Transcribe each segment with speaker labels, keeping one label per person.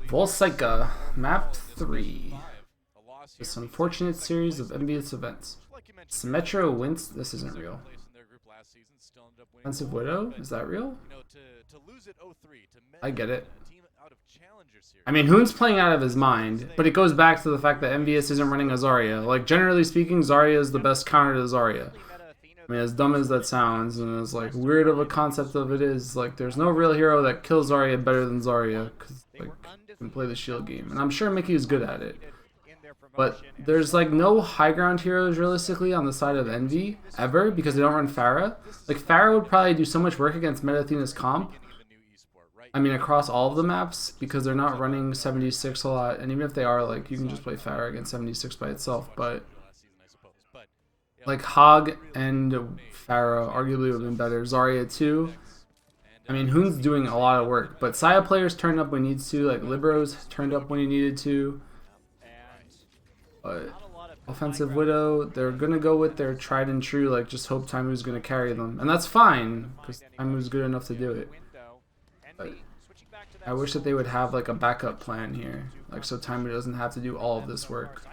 Speaker 1: Volskaya, map 3. This unfortunate series of envious events. Symmetro wins. This isn't real. Defensive Widow? Is that real? I get it. I mean, Hoon's playing out of his mind, but it goes back to the fact that EnVyUs isn't running a Zarya. Like, generally speaking, Zarya is the best counter to Zarya. I mean, as dumb as that sounds, and as like weird of a concept of it is, like, there's no real hero that kills Zarya better than Zarya, because like, you can play the shield game, and I'm sure Mickey is good at it. But there's like no high ground heroes realistically on the side of Envy ever because they don't run Pharah. Like Pharah would probably do so much work against Meta Athena's comp. I mean, across all of the maps because they're not running 76 a lot, and even if they are, like, you can just play Pharah against 76 by itself. But like Hog and Pharah arguably would have been better. Zarya too. I mean, Hoon's doing a lot of work, but Saya players turned up when he needs to. Like Libro's turned up when he needed to. But offensive Widow, they're gonna go with their tried and true, like just hope Taimu's gonna carry them, and that's fine because Taimu's good enough to do it. But I wish that they would have like a backup plan here, like so Taimu doesn't have to do all of this work.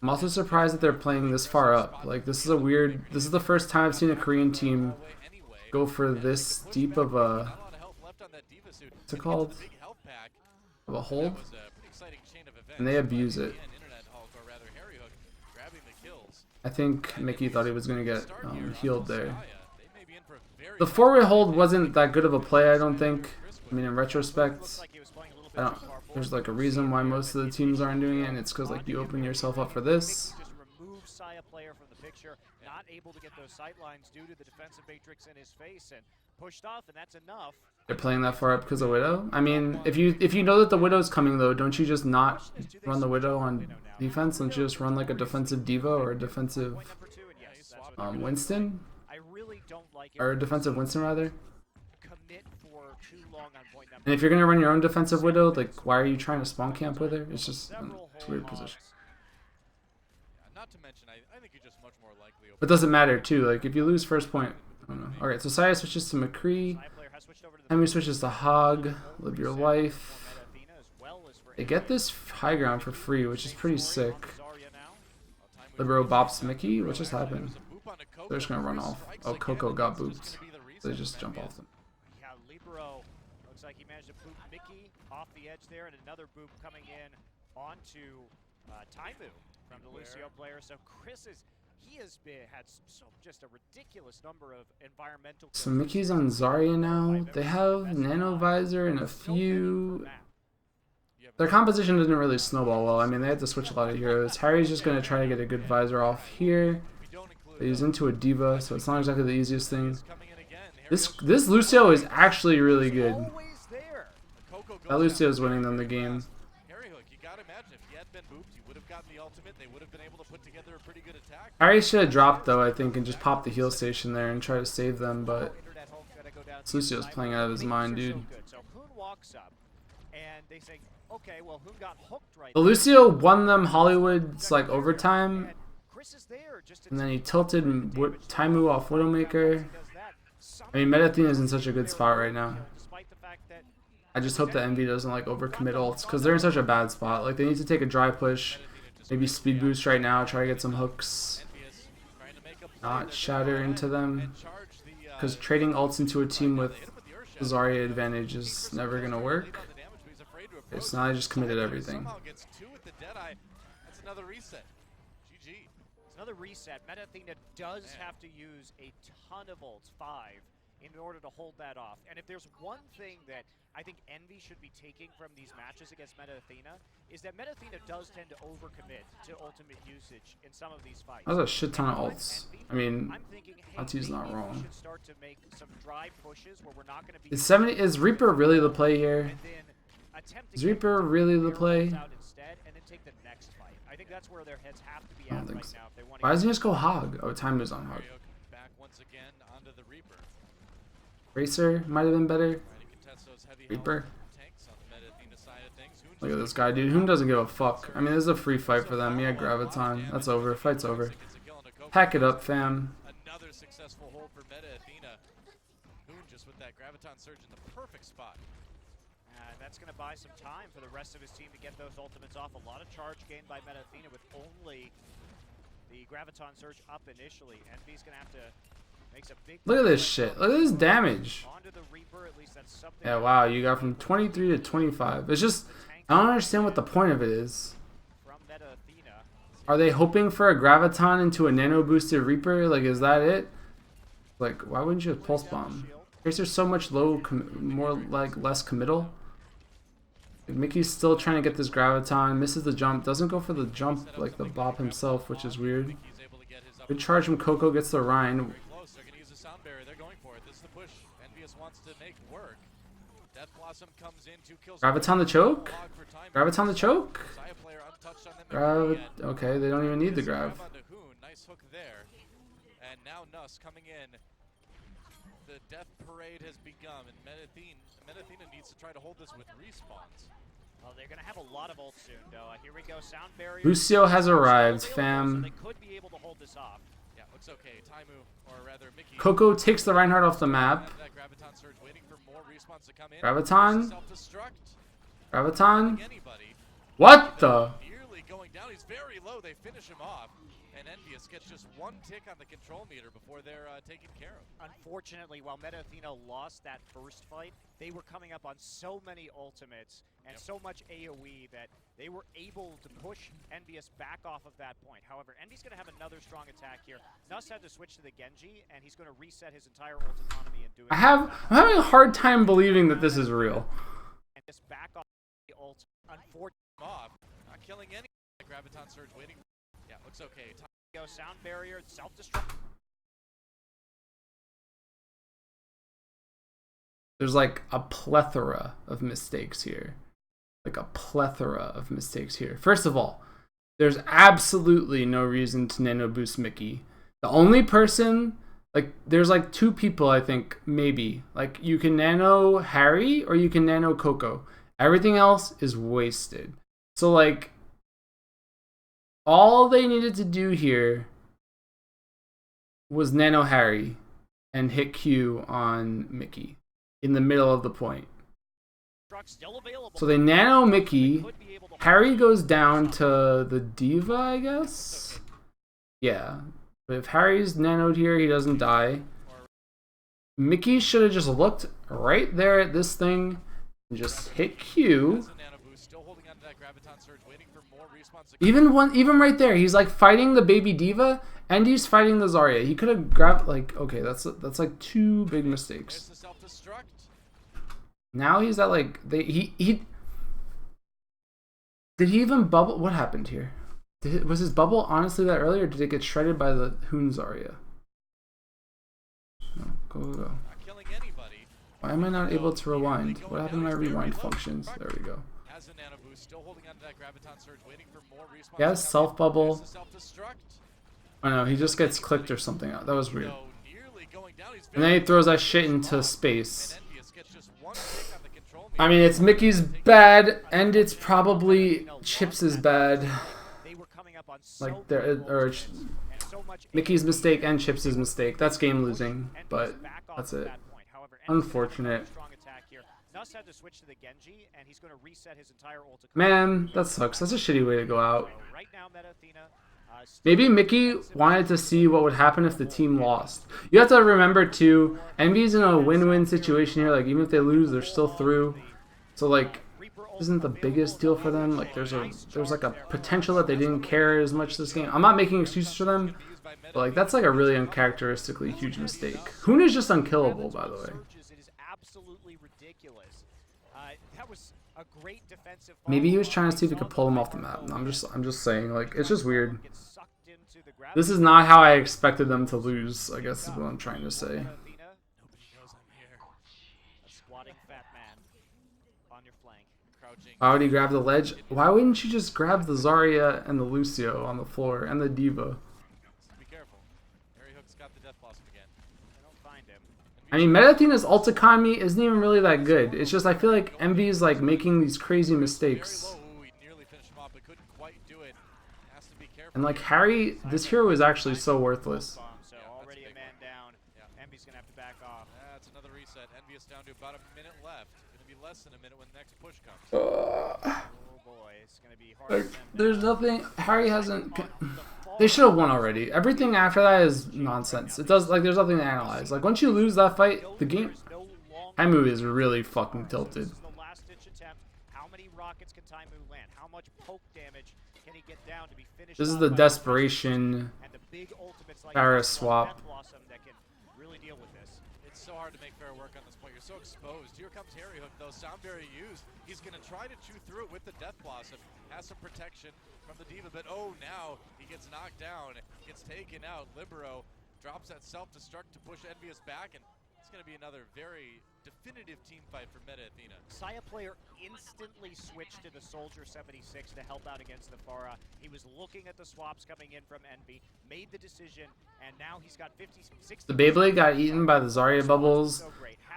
Speaker 1: I'm also surprised that they're playing this far up. Like this is the first time I've seen a Korean team go for this deep of a, what's it called? Of a hold? And they abuse it. I think Mickey thought he was going to get healed there. The forward hold wasn't that good of a play, I don't think. I mean, in retrospect, there's like a reason why most of the teams aren't doing it, and it's because like you open yourself up for this. Not able to get those sight lines due to the defensive matrix in his face and pushed off, and that's enough. They're playing that far up because of Widow. I mean, if you know that the Widow's coming though, don't you just not run the Widow on defense? Don't you just run like a defensive Diva or a defensive Winston? Or a defensive Winston rather? And if you're gonna run your own defensive Widow, like why are you trying to spawn camp with her? It's just a weird position. But it doesn't matter too, like if you lose first point, I don't know. Alright, so Saya switches to McCree, Emmy switches to Hog, Live Your Life. They get this high ground for free, which is pretty sick. Libero bops Mickey, what just happened? They're just gonna run off. Oh, Coco got booped. So they just jump off them.
Speaker 2: Yeah, Libero looks like he managed to boop Mickey off the edge there, and another boop coming in onto Taimu from the Lucio player. So Chris is had just a ridiculous number of environmental.
Speaker 1: So Mickey's on Zarya now. They have Nano Visor and a few. Their composition didn't really snowball well. I mean, they had to switch a lot of heroes. Harry's just going to try to get a good visor off here. But he's into a Diva, so it's not exactly the easiest thing. This Lucio is actually really good. That Lucio is winning them the game. Harry should have dropped though, I think, and just popped the heal station there and try to save them, but Lucio's playing out of his mind, dude. The Lucio won them Hollywood's like overtime, and then he tilted Taimu off Widowmaker. I mean, Meta Athena is in such a good spot right now. I just hope that Envy doesn't like overcommit ults, because they're in such a bad spot. Like, they need to take a dry push, maybe speed boost right now, try to get some hooks, not shatter into them, because trading ults into a team with Zarya advantage is never going to work. Okay, so now I just committed everything.
Speaker 2: Another reset. Meta Athena does have to use a ton of ults, 5, in order to hold that off. And if there's one thing that I think Envy should be taking from these matches against Meta Athena, is that Meta Athena does tend to overcommit to ultimate usage in some of these fights.
Speaker 1: That's a shit ton of ults. I mean, Ati's not wrong. Is Reaper really the play here? Is Reaper really the play?
Speaker 2: I think that's where their heads have to be
Speaker 1: I
Speaker 2: at
Speaker 1: don't think
Speaker 2: right
Speaker 1: so.
Speaker 2: now if they want to.
Speaker 1: Why doesn't he just go Hog? Oh, Taimu's on Hog. Racer might have been better. Reaper. Look at this guy, dude. Who doesn't give a fuck? I mean, this is a free fight for them. Yeah, Graviton. That's over. Fight's over. Pack it up, fam.
Speaker 3: Another successful hold for Meta Athena. Hoon just with that Graviton surge in the perfect spot.
Speaker 2: And that's going to buy some time for the rest of his team to get those ultimates off. A lot of charge gained by Meta Athena with only the Graviton Surge up initially. EnVy's going to have to make some big...
Speaker 1: Look at this shit. Look at this damage.
Speaker 2: Onto the Reaper, at least that's something.
Speaker 1: Yeah, wow, you got from 23 to 25. It's just, I don't understand what the point of it is.
Speaker 2: From Meta Athena.
Speaker 1: Are they hoping for a Graviton into a nano boosted Reaper? Like, is that it? Like, why wouldn't you have Pulse Bomb? Here's there's so much more like less committal. Like, Mickey's still trying to get this Graviton, misses the jump, doesn't go for the jump like the Bob himself, which is weird. Good charge from Coco, gets the Rhine.
Speaker 3: They're going to use a sound barrier. They're going for it. This is the push EnVyUs wants to make work. Death Blossom comes in, 2 kills.
Speaker 1: Graviton the choke? Graviton the choke? Okay, they don't even need the grab.
Speaker 3: Nice hook there. And now Nuss coming in. The death parade has begun, and Meta Athena needs to try to hold this with respawns.
Speaker 2: Well, they're going to have a lot of ults soon, though. Here we go, sound barrier.
Speaker 1: Lucio has arrived, fam.
Speaker 2: So they could be able to hold this off.
Speaker 3: Yeah, looks okay. Taimu, or rather Mickey.
Speaker 1: Coco takes the Reinhardt off the map.
Speaker 3: Graviton surge, waiting for more respawns to come in.
Speaker 1: Graviton?
Speaker 3: Self-destruct.
Speaker 1: Graviton?
Speaker 3: Anybody.
Speaker 1: What the?
Speaker 3: Nearly going down. He's very low. They finish him off. And EnVyUs gets just 1 tick on the control meter before they're taken care of.
Speaker 2: Unfortunately, while Meta Athena lost that first fight, they were coming up on so many ultimates and so much AoE that they were able to push EnVyUs back off of that point. However, EnVy's going to have another strong attack here. Nuss had to switch to the Genji, and he's going to reset his entire ult economy and do it.
Speaker 1: I'm having a hard time believing that this is real.
Speaker 2: And just back off the ult. Unfortunately,
Speaker 3: not killing any. Graviton surge waiting. Yeah, looks okay.
Speaker 2: Go sound barrier, self-destruct.
Speaker 1: There's like a plethora of mistakes here. Like a plethora of mistakes here. First of all, there's absolutely no reason to nano boost Mickey. The only person, like, there's like 2 people, I think, maybe. Like, you can nano Harry or you can nano Coco. Everything else is wasted. So, like, all they needed to do here was nano Harry and hit Q on Mickey in the middle of the point. So they nano Mickey, Harry goes down to the Diva, I guess? Yeah, but if Harry's nanoed here, he doesn't die. Mickey should have just looked right there at this thing and just hit Q. Even right there, he's like fighting the baby Diva and he's fighting the Zarya. He could have grabbed, like, okay, that's like 2 big mistakes. Now he's at like did he even bubble? What happened here? Was his bubble honestly that early, or did it get shredded by the Hoon Zarya? No, go. Why am I not able to rewind? What happened to my rewind functions? There we go. He has self bubble. Oh no, he just gets clicked or something. That was weird. And then he throws that shit into space. I mean, it's Mickey's bad, and it's probably Chips' bad. Like, Mickey's mistake and Chips' mistake. That's game losing, but that's it. Unfortunate. Man, that sucks. That's a shitty way to go out. Maybe Mickey wanted to see what would happen if the team lost. You have to remember too, EnVy's in a win-win situation here. Like, even if they lose, they're still through. So like, isn't the biggest deal for them? Like, there's like a potential that they didn't care as much this game. I'm not making excuses for them, but like, that's like a really uncharacteristically huge mistake. Hoon is just unkillable, by the way. Maybe he was trying to see if he could pull him off the map. I'm just saying, like, it's just weird. This is not how I expected them to lose, I guess is what I'm trying to say. Why would he grab the ledge? Why wouldn't you just grab the Zarya and the Lucio on the floor and the Diva? I mean, Meta Athena's ult economy isn't even really that good. It's just I feel like EnVy is like making these crazy mistakes. And like Harry, this hero is actually so worthless.
Speaker 2: Already a man down. EnVy's gonna have to back off.
Speaker 3: That's another reset. EnVyUs down to about a minute left. Gonna be less than a minute when the next push comes.
Speaker 2: Oh boy, it's gonna be hard.
Speaker 1: Like, there's nothing. Harry hasn't. They should have won already. Everything after that is nonsense. It does, like, there's nothing to analyze. Like, once you lose that fight, the game. Taimu is really fucking tilted.
Speaker 2: How many rockets can Taimu land? How much poke damage can he get down to be finished?
Speaker 1: This is the desperation Paris swap.
Speaker 2: That can really deal with this.
Speaker 3: It's so hard to make fair work on this point. You're so exposed. Here comes Harry Hook, though. EnVyUs. He's going to try to chew through it with the Death Blossom. Has some protection from the Diva, but oh, now he gets knocked down. Gets taken out. Libero drops that self-destruct to push EnVyUs back, and it's going to be another very definitive team fight for Meta Athena.
Speaker 2: Saya player instantly switched to the Soldier 76 to help out against the Pharah. He was looking at the swaps coming in from Envy, made the decision, and now he's got 60.
Speaker 1: The Beyblade got eaten by the Zarya bubbles.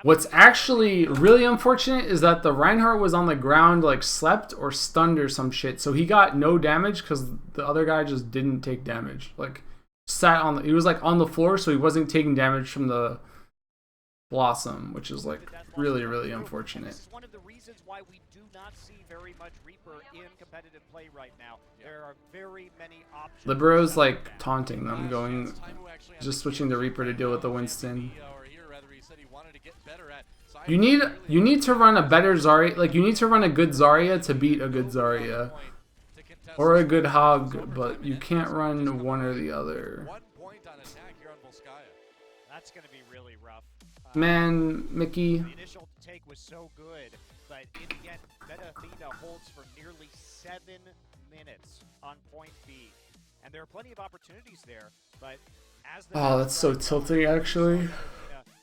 Speaker 1: What's actually really unfortunate is that the Reinhardt was on the ground, like, slept or stunned or some shit, so he got no damage because the other guy just didn't take damage. Like, sat on he was like on the floor, so he wasn't taking damage from the Blossom, which is like really, really unfortunate.
Speaker 2: This is one of the reasons why we do not see very much Reaper in competitive play right now. There are very many options.
Speaker 1: Libero's like taunting them, going, just switching to Reaper to deal with the Winston. You need to run a better Zarya, like you need to run a good Zarya to beat a good Zarya. Or a good Hog, but you can't run one or the other.
Speaker 3: 1 point on attack here on Volskaya.
Speaker 2: That's going to be really rough.
Speaker 1: Man, Mickey.
Speaker 2: The initial take was so good, but in the end, Meta Athena holds for nearly 7 minutes on point B. And there are plenty of opportunities there, but as the
Speaker 1: Oh, that's so tilting, actually.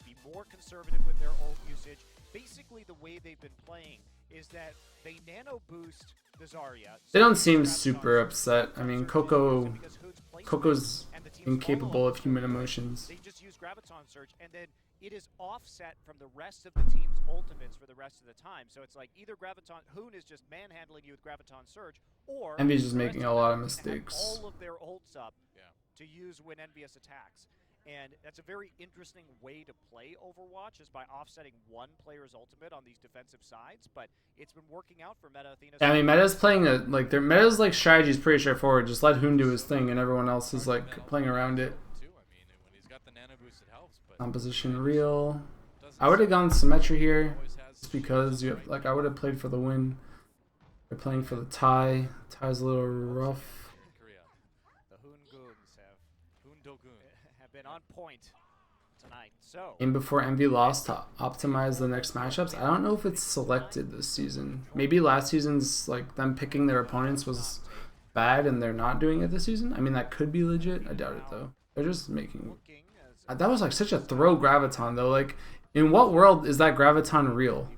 Speaker 2: Be more conservative with their ult usage. Basically, the way they've been playing is that they nano boost the Zarya.
Speaker 1: They don't seem super upset. I mean, Coco's incapable of human emotions.
Speaker 2: They just use Graviton Surge, and then it is offset from the rest of the team's ultimates for the rest of the time. So it's like either Hoon is just manhandling you with Graviton Surge, or
Speaker 1: Envy's just making a lot of mistakes.
Speaker 2: All of their ults up to use when EnVyUs attacks. And that's a very interesting way to play Overwatch, is by offsetting one player's ultimate on these defensive sides, but it's been working out for Meta Athena.
Speaker 1: Yeah, I mean, Meta's playing their Meta's like strategy is pretty straightforward. Just let Hoon do his thing, and everyone else is like playing around it. Composition real. I would have gone Symmetry here, just because you have, like, I would have played for the win. They're playing for the tie. Tie's a little rough.
Speaker 2: Have been on point tonight. So
Speaker 1: And before Envy lost to optimize the next matchups, I don't know if it's selected this season. Maybe last season's, like, them picking their opponents was bad and they're not doing it this season. I mean, that could be legit. I doubt it though. They're just making. That was like such a throw Graviton though. Like, in what world is that Graviton real?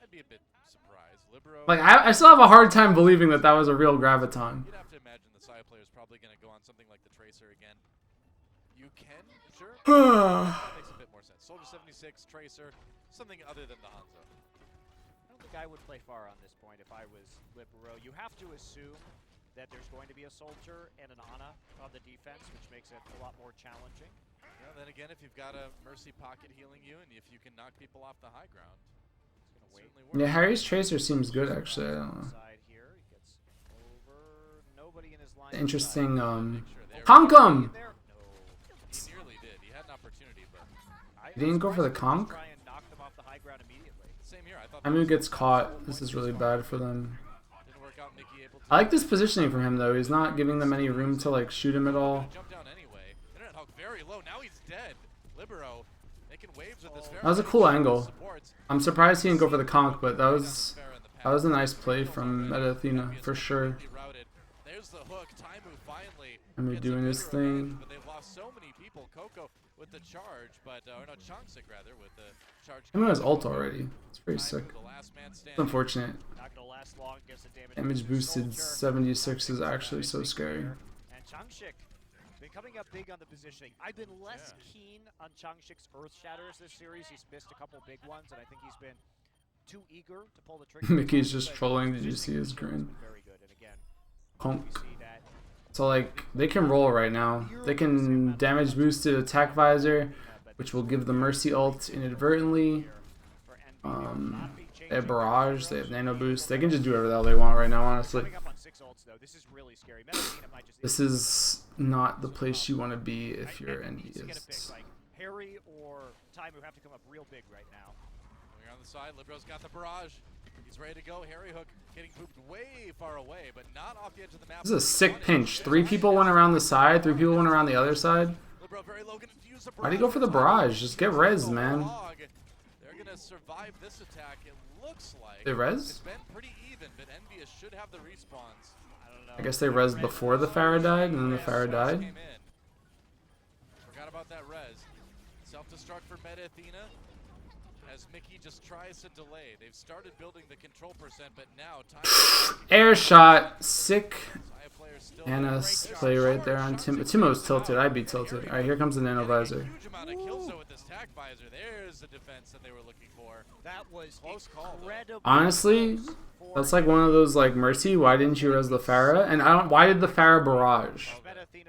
Speaker 3: I'd be a bit surprised.
Speaker 1: Like, I still have a hard time believing that that was a real Graviton.
Speaker 3: You'd have to imagine the Saya player is probably going to go on something like the Tracer again. You can, sure. That makes a bit more sense. Soldier 76, Tracer, something other than the Hanzo.
Speaker 2: I don't think I would play far on this point if I was Libero. You have to assume that there's going to be a Soldier and an Ana on the defense, which makes it a lot more challenging.
Speaker 3: Yeah, then again, if you've got a Mercy pocket healing you, and if you can knock people off the high ground, it's going to certainly work.
Speaker 1: Yeah, Harry's Tracer seems good actually. I don't know. Interesting. Conkum.
Speaker 3: He nearly did. He had an opportunity, but
Speaker 1: He didn't go for the conk.
Speaker 3: same here. I thought
Speaker 1: Amu gets caught. This is really bad for them.
Speaker 3: didn't work out. Mickey able to
Speaker 1: I like this positioning from him though. He's not giving them any room to like shoot him at all.
Speaker 3: jump down anyway. Internet Hawk very low. Now he's dead. Libero making waves with this.
Speaker 1: That was a cool angle. I'm surprised he didn't go for the conk, but that was a nice play from Meta Athena for sure.
Speaker 3: There's the hook. Taimu finally.
Speaker 1: Amu doing his thing.
Speaker 3: But they've lost so many people. Coco with the charge, but or no, Changsik rather with the charge.
Speaker 1: Amu has ult already. It's pretty sick. It's unfortunate. Damage boosted 76 is actually so scary.
Speaker 2: And Changsik been coming up big on the positioning. I've been less keen on Changshik's Earth Shatters this series. He's missed a couple big ones, and I think he's been too eager to pull the trigger.
Speaker 1: Mickey's just trolling. Did you see his grin?
Speaker 2: Very good. And again,
Speaker 1: Punk. So like they can roll right now. They can damage boosted attack visor, which will give the Mercy ult inadvertently. They have Barrage, they have Nano Boost. They can just do whatever the hell they want right now, honestly. This is not the place you want to be if you're EnVyUs.
Speaker 2: Harry or Taimu have to come up real big right now.
Speaker 3: We're on the side. Libro's got the barrage. He's ready to go. Harry Hook getting pooped way far away, but not off the edge of the map.
Speaker 1: This is a sick pinch. 3 people went around the side, 3 people went around the other side. Why'd he go for the barrage? Just get res, man.
Speaker 3: They're gonna survive this attack. It looks like
Speaker 1: They res?
Speaker 3: it's been pretty even, but EnVyUs should have the respawns.
Speaker 1: I guess they res before the Pharah died, and then the Pharah died.
Speaker 3: Forgot about that res. Self-destruct for Meta Athena. As Mickey just tries to delay. They've started building the control percent, but now time
Speaker 1: Air shot. Sick. Anna's play right there on Timo's tilted. I'd be tilted. Alright, here comes the Nano Visor.
Speaker 3: Huge amount of kills though with this tac visor. There's the defense that they were looking for.
Speaker 2: That was
Speaker 3: Close call,
Speaker 2: incredible.
Speaker 1: Honestly, that's like one of those like Mercy. Why didn't you res the Pharah? And I don't. Why did the Pharah barrage?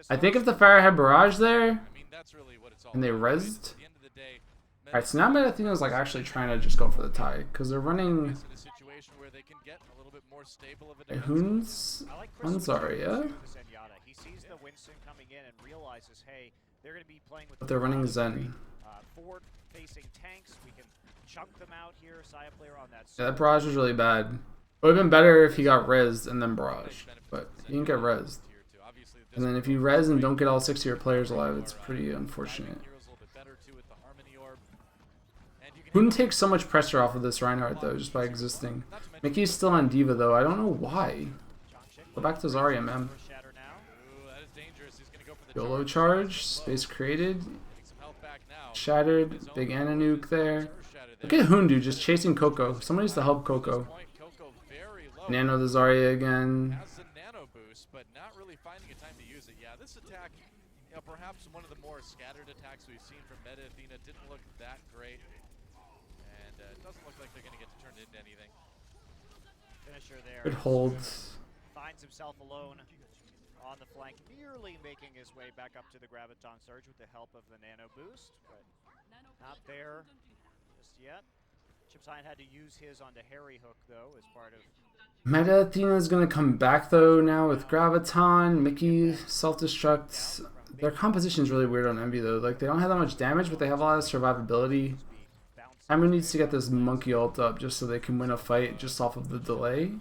Speaker 1: I think if the Pharah had barrage there,
Speaker 3: I mean, that's really what it's all
Speaker 1: and they
Speaker 3: about.
Speaker 1: resed.
Speaker 3: At the end of the day,
Speaker 1: Alright, so now Meta Athena's like actually trying to just go for the tie because they're running
Speaker 3: in a situation where they can get a little bit more stable of a defense.
Speaker 1: Hoons on Zarya,
Speaker 2: He sees the Winston coming in and realizes, hey, they're going to be playing with.
Speaker 1: but they're running Zen.
Speaker 2: Forward-facing tanks. We can chunk them out here. Saya player on that.
Speaker 1: Yeah, that barrage was really bad. It would have been better if he got rezzed and then barrage, but he didn't get rezzed. And then if you res and don't get all 6 of your players alive, it's pretty unfortunate. Hoon takes so much pressure off of this Reinhardt though, just by existing. Mickey's still on Diva though, I don't know why. Go back to Zarya, man. YOLO charge, space created, shattered, big Ana nuke there. Look at Hoondu just chasing Coco. Someone needs to help Coco. Nano the Zarya again.
Speaker 3: Has the nano boost, but not really finding a time to use it. Yeah, this attack, you know, perhaps one of the more scattered attacks we've seen from Meta Athena, didn't look that great. And it doesn't look like they're going to get to turn it into anything.
Speaker 2: Finisher there.
Speaker 1: Good hold.
Speaker 2: Finds himself alone on the flank, nearly making his way back up to the Graviton Surge with the help of the Nano Boost, but not there just yet. Chipsine had to use his onto Harry Hook, though, as part of...
Speaker 1: Meta Athena's gonna come back, though, now with Graviton. Mickey self-destructs. Their composition is really weird on Envy, though. Like, they don't have that much damage, but they have a lot of survivability. Taimu needs to get this monkey ult up just so they can win a fight just off of the delay.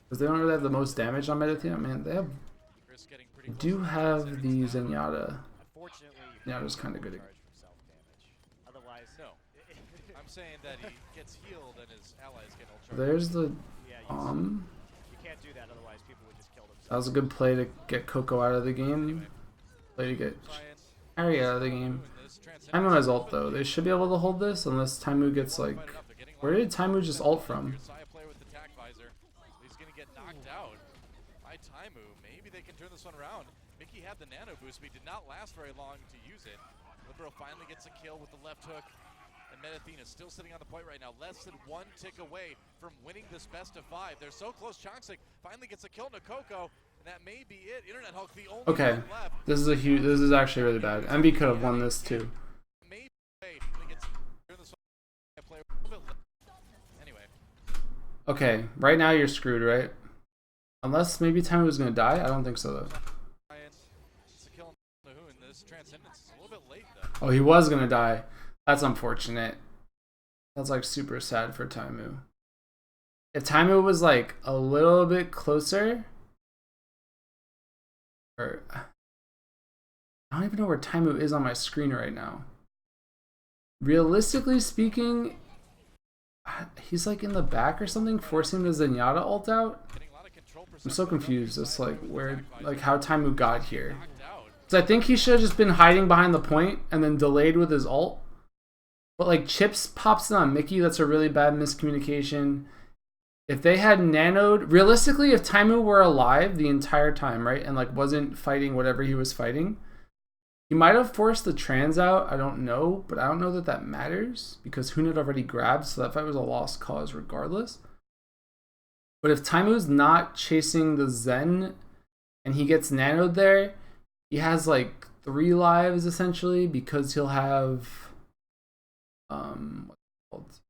Speaker 1: Because they don't really have the most damage on Meta Athena. Man, they do have the Zenyatta. Zenyatta's kind of good.
Speaker 2: Otherwise, no.
Speaker 3: I'm saying that he gets healed and his allies get ultra.
Speaker 1: There's the
Speaker 2: you can't do that, otherwise people would just kill themselves.
Speaker 1: That was a good play to get Coco out of the game. Play to get Harry out of the game. Taimu has ult though. They should be able to hold this unless Taimu gets like... Where did Taimu just ult from?
Speaker 3: He's going to get knocked out by Taimu. Maybe they can turn this one around. Mickey had the nano boost, but he did not last very long to use it. Libero finally gets a kill with the left hook. And Meta Athena still sitting on the point right now, less than 1 tick away from winning this best of 5. They're so close. Chonksik finally gets a kill to Coco, and that may be it. Internet Hulk, the only
Speaker 1: Okay,
Speaker 3: one left.
Speaker 1: this is actually really bad. MB could have won this too.
Speaker 3: Maybe anyway.
Speaker 1: Okay, right now you're screwed, right? Unless maybe Taimu was gonna die. I don't think so though.
Speaker 3: It's a kill on the Hoon. This transcendence is a little bit late though.
Speaker 1: Oh, he was gonna die. That's unfortunate. That's like super sad for Taimu. If Taimu was like a little bit closer, or I don't even know where Taimu is on my screen right now. Realistically speaking, he's like in the back or something, forcing the Zenyatta ult out. I'm so confused. It's like where, like how Taimu got here. So I think he should have just been hiding behind the point and then delayed with his ult. But like Chips pops in on Mickey, that's a really bad miscommunication. If they had nanoed, realistically, if Taimu were alive the entire time, right, and like wasn't fighting whatever he was fighting, he might have forced the trans out. I don't know, but I don't know that that matters because Hoon had already grabbed, so that fight was a lost cause regardless. But if Taimu's not chasing the Zen and he gets nanoed there, he has like 3 lives essentially because he'll have what's it called?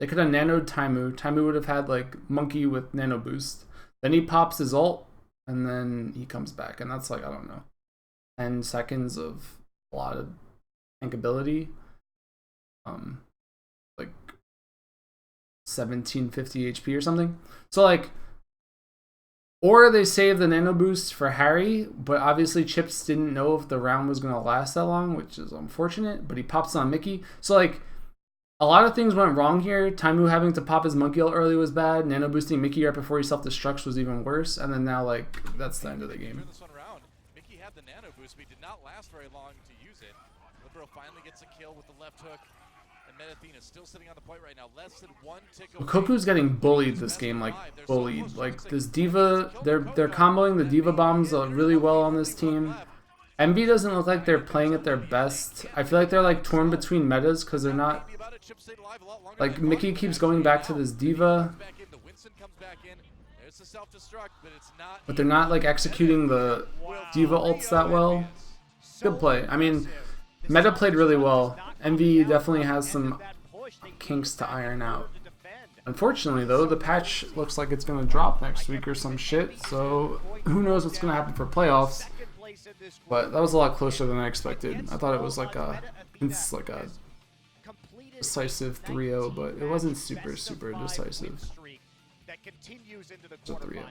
Speaker 1: They could have nanoed Taimu. Taimu would have had like Monkey with nano boost. Then he pops his ult, and then he comes back, and that's like, I don't know, 10 seconds of a lot of tankability. Like 1750 HP or something. So like, or they saved the nano boost for Harry, but obviously Chips didn't know if the round was gonna last that long, which is unfortunate. But he pops on Mickey, so like, a lot of things went wrong here. Taimu having to pop his monkey ult early was bad. Nano boosting Mickey right before he self-destructs was even worse. And then now, like, that's the end of the game.
Speaker 3: Turn this one around. Mickey had the nano boost, but he did not last very long to use it. Libero finally gets a kill with the left hook. And Athena still sitting on the point right now. Less than 1 tick away.
Speaker 1: Koku's getting bullied this game, like, bullied. Like, this Diva, they're comboing the Diva bombs really well on this team. EnVy doesn't look like they're playing at their best. I feel like they're, like, torn between metas because they're not... Like, Mickey keeps going back to this Diva, but they're not, like, executing the Diva ults that well. Good play. I mean, meta played really well. EnVy definitely has some kinks to iron out. Unfortunately, though, the patch looks like it's going to drop next week or some shit, so who knows what's going to happen for playoffs. But that was a lot closer than I expected. I thought it was like a decisive 3-0, but it wasn't super decisive. It's a 3-0.